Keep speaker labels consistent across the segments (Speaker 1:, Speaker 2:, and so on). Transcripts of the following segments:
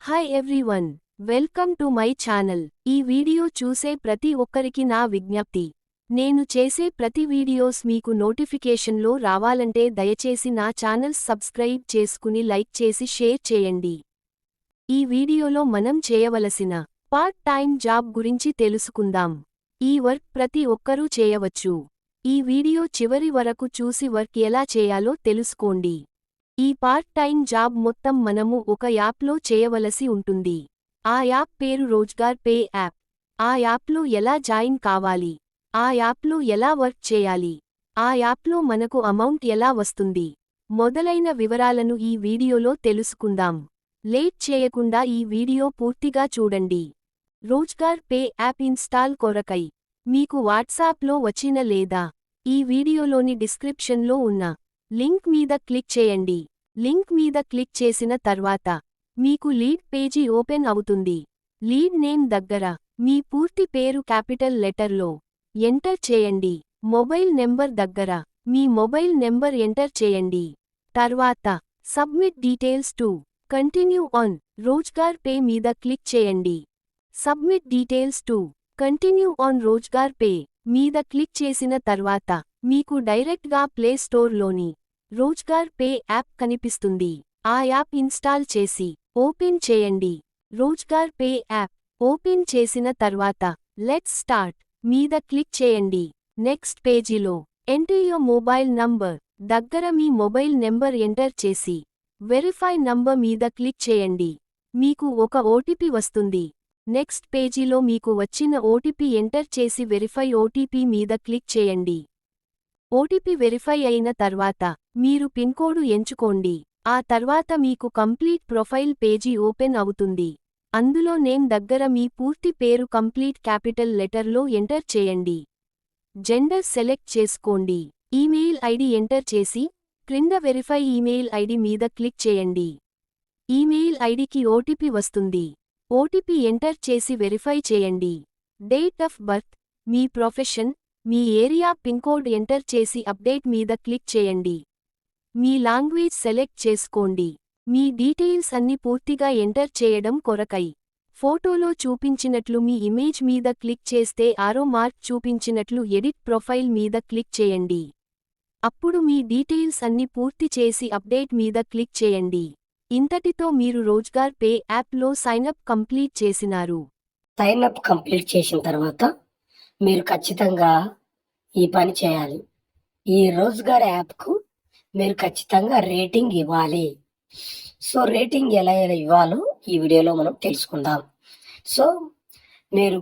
Speaker 1: Hi everyone, welcome to my channel. ఈ video చూసే ప్రతి ఒక్కరికి నా విజ్ఞప్తి. నేను చేసే ప్రతి వీడియోస్ మీకు నోటిఫికేషన్లో రావాలంటే దయచేసి నా ఛానల్ సబ్స్క్రైబ్ చేసుకుని లైక్ చేసి షేర్ చేయండి. ఈ వీడియోలో మనం చేయవలసిన పార్ట్ టైం జాబ్ గురించి తెలుసుకుందాం. ఈ వర్క్ ప్రతి ఒక్కరూ చేయవచ్చు. ఈ వీడియో చివరి వరకు చూసి వర్క్ ఎలా చేయాలో తెలుసుకోండి. ఈ పార్ట్ టైం జాబ్ మొత్తం మనము ఒక యాప్లో చేయవలసి ఉంటుంది. ఆ యాప్ పేరు రోజ్గార్ పే యాప్. ఆ యాప్లో ఎలా జాయిన్ కావాలి, ఆ యాప్లో ఎలా వర్క్ చేయాలి, ఆ యాప్లో మనకు అమౌంట్ ఎలా వస్తుంది, మొదలైన వివరాలను ఈ వీడియోలో తెలుసుకుందాం. లేట్ చేయకుండా ఈ వీడియో పూర్తిగా చూడండి. రోజ్గార్ పే యాప్ ఇన్స్టాల్ కొరకై మీకు వాట్సాప్లో వచ్చిన లేదా ఈ వీడియోలోని డిస్క్రిప్షన్లో ఉన్న లింక్ మీద క్లిక్ చేయండి. లింక్ మీద క్లిక్ చేసిన తర్వాత మీకు లీడ్ పేజీ ఓపెన్ అవుతుంది. లీడ్ నేమ్ దగ్గర మీ పూర్తి పేరు క్యాపిటల్ లెటర్లో ఎంటర్ చేయండి. మొబైల్ నెంబర్ దగ్గర మీ మొబైల్ నెంబర్ ఎంటర్ చేయండి. తర్వాత submit details to continue on Rozgar pay మీద క్లిక్ చేయండి. Submit details to continue on Rozgar pay మీద క్లిక్ చేసిన తర్వాత మీకు డైరెక్ట్గా ప్లే స్టోర్లోని రోజ్గార్ పే యాప్ కనిపిస్తుంది. ఆ యాప్ ఇన్స్టాల్ చేసి ఓపెన్ చేయండి. రోజ్గార్ పే యాప్ ఓపెన్ చేసిన తర్వాత లెట్స్ స్టార్ట్ మీద క్లిక్ చేయండి. నెక్స్ట్ పేజీలో ఎంటర్ యువర్ మొబైల్ నంబర్ దగ్గర మీ మొబైల్ నెంబర్ ఎంటర్ చేసి వెరిఫై నంబర్ మీద క్లిక్ చేయండి. మీకు ఒక ఓటీపీ వస్తుంది. నెక్స్ట్ పేజీలో మీకు వచ్చిన ఓటీపీ ఎంటర్ చేసి వెరిఫై ఓటీపీ మీద క్లిక్ చేయండి. ఓటీపీ వెరిఫై అయిన తర్వాత మీరు పిన్ కోడ్ ఎంచుకోండి. ఆ తర్వాత మీకు కంప్లీట్ ప్రొఫైల్ పేజీ ఓపెన్ అవుతుంది. అందులో నేమ్ దగ్గర మీ పూర్తి పేరు కంప్లీట్ క్యాపిటల్ లెటర్లో ఎంటర్ చేయండి. జెండర్ సెలెక్ట్ చేసుకోండి. ఈమెయిల్ ఐడి ఎంటర్ చేసి క్రింద వెరిఫై ఈమెయిల్ ఐడి మీద క్లిక్ చేయండి. ఈమెయిల్ ఐడికి ఓటీపీ వస్తుంది. ఓటీపీ ఎంటర్ చేసి వెరిఫై చేయండి. Date of birth, me profession, me area pin code enter చేసి అప్డేట్ మీద క్లిక్ చేయండి. మీ లాంగ్వేజ్ సెలెక్ట్ చేసుకోండి. మీ డీటెయిల్స్ అన్ని పూర్తిగా ఎంటర్ చేయడం కొరకై ఫోటోలో చూపించినట్లు మీ ఇమేజ్ మీద క్లిక్ చేస్తే ఆరో మార్క్ చూపించినట్లు ఎడిట్ ప్రొఫైల్ మీద క్లిక్ చేయండి. అప్పుడు మీ డీటెయిల్స్ అన్ని పూర్తి చేసి అప్డేట్ మీద క్లిక్ చేయండి. ఇంతటితో మీరు రోజ్గార్ పే యాప్లో సైనప్ కంప్లీట్ చేసినారు.
Speaker 2: సైన్అప్ కంప్లీట్ చేసిన తర్వాత మీరు ఖచ్చితంగా ఈ పని చేయాలి. ఈ రోజ్గార్ యాప్కు మీరు ఖచ్చితంగా రేటింగ్ ఇవ్వాలి. సో రేటింగ్ ఎలా ఇవ్వాలో ఈ వీడియోలో మనం తెలుసుకుందాం. సో మీరు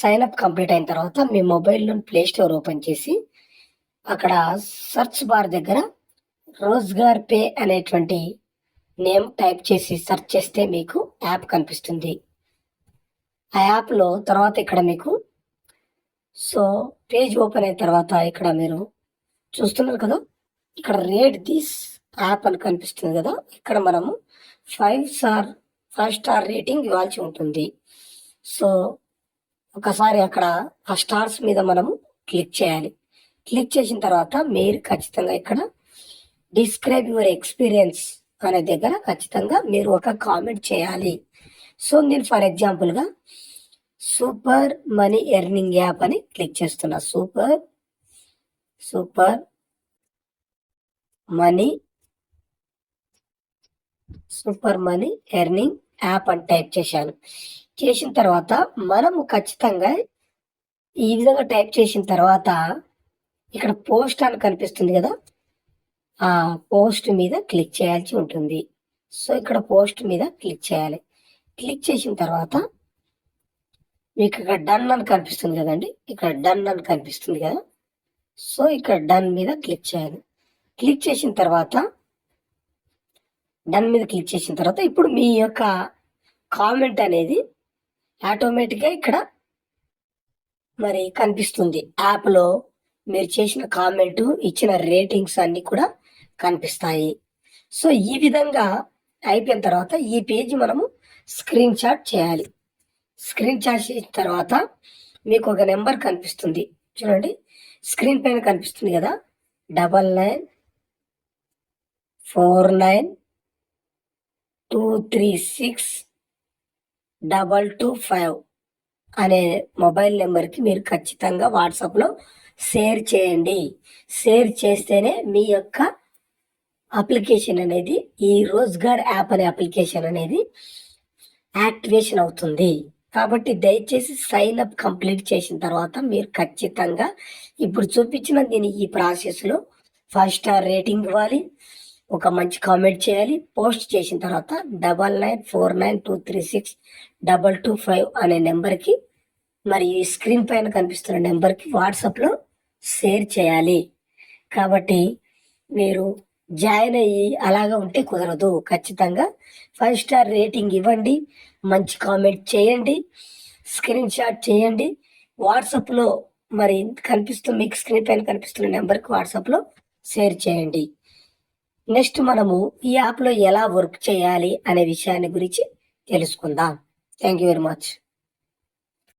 Speaker 2: సైన్అప్ కంప్లీట్ అయిన తర్వాత మీ మొబైల్లో ప్లే స్టోర్ ఓపెన్ చేసి అక్కడ సెర్చ్ బార్ దగ్గర రోజ్గార్ పే అనేటువంటి నేమ్ టైప్ చేసి సెర్చ్ చేస్తే మీకు యాప్ కనిపిస్తుంది. ఆ యాప్లో తర్వాత ఇక్కడ మీకు పేజ్ ఓపెన్ అయిన తర్వాత ఇక్కడ మీరు చూస్తున్నారు కదా, ఇక్కడ రేట్ దిస్ యాప్ అని కనిపిస్తుంది కదా, ఇక్కడ మనము 5 స్టార్ రేటింగ్ ఇవ్వాల్సి ఉంటుంది. సో ఒకసారి అక్కడ ఆ స్టార్స్ మీద మనము క్లిక్ చేయాలి. క్లిక్ చేసిన తర్వాత మీరు ఖచ్చితంగా ఇక్కడ డిస్క్రైబ్ యువర్ ఎక్స్పీరియన్స్ అనే దగ్గర ఖచ్చితంగా మీరు ఒక కామెంట్ చేయాలి. సో నేను ఫర్ ఎగ్జాంపుల్గా సూపర్ మనీ ఎర్నింగ్ యాప్ అని క్లిక్ చేస్తున్నా. సూపర్ మనీ ఎర్నింగ్ యాప్ అని టైప్ చేశాను. చేసిన తర్వాత మనము ఖచ్చితంగా ఈ విధంగా టైప్ చేసిన తర్వాత ఇక్కడ పోస్ట్ అని కనిపిస్తుంది కదా, ఆ పోస్ట్ మీద క్లిక్ చేయాల్సి ఉంటుంది. సో ఇక్కడ పోస్ట్ మీద క్లిక్ చేయాలి. క్లిక్ చేసిన తర్వాత మీకు ఇక్కడ డన్ అని కనిపిస్తుంది కదండి, ఇక్కడ డన్ అని కనిపిస్తుంది కదా. సో ఇక్కడ డన్ మీద క్లిక్ చేయాలి. క్లిక్ చేసిన తర్వాత ఇప్పుడు మీ యొక్క కామెంట్ అనేది ఆటోమేటిక్గా ఇక్కడ మరి కనిపిస్తుంది. యాప్లో మీరు చేసిన కామెంట్, ఇచ్చిన రేటింగ్స్ అన్ని కూడా కనిపిస్తాయి. సో ఈ విధంగా అయిపోయిన తర్వాత ఈ పేజీ మనము స్క్రీన్ షాట్ చేయాలి. స్క్రీన్ షాట్ చేసిన తర్వాత మీకు ఒక నెంబర్ కనిపిస్తుంది చూడండి, స్క్రీన్ పైన కనిపిస్తుంది కదా, 9949236236 225 అనే మొబైల్ నెంబర్కి మీరు ఖచ్చితంగా వాట్సాప్లో షేర్ చేయండి. షేర్ చేస్తేనే మీ యొక్క అప్లికేషన్ అనేది, ఈ రోజ్గార్ యాప్ అనే అప్లికేషన్ అనేది యాక్టివేషన్ అవుతుంది. కాబట్టి దయచేసి సైన్ అప్ కంప్లీట్ చేసిన తర్వాత మీరు ఖచ్చితంగా ఇప్పుడు చూపించిన ఈ ప్రాసెస్లో 5 స్టార్ రేటింగ్ ఇవ్వాలి, ఒక మంచి కామెంట్ చేయాలి. పోస్ట్ చేసిన తర్వాత 9949236225 అనే నెంబర్కి, మరి ఈ స్క్రీన్ పైన కనిపిస్తున్న నెంబర్కి వాట్సాప్లో షేర్ చేయాలి. కాబట్టి మీరు జాయిన్ అయ్యి అలాగా ఉంటే కుదరదు. ఖచ్చితంగా 5 స్టార్ రేటింగ్ ఇవ్వండి, మంచి కామెంట్ చేయండి, స్క్రీన్ షాట్ చేయండి. వాట్సాప్లో మరి మీకు స్క్రీన్ పైన కనిపిస్తున్న నెంబర్కి వాట్సాప్లో షేర్ చేయండి. నెక్స్ట్ మనము ఈ యాప్లో ఎలా వర్క్ చేయాలి అనే విషయాన్ని గురించి తెలుసుకుందాం. Thank you very much.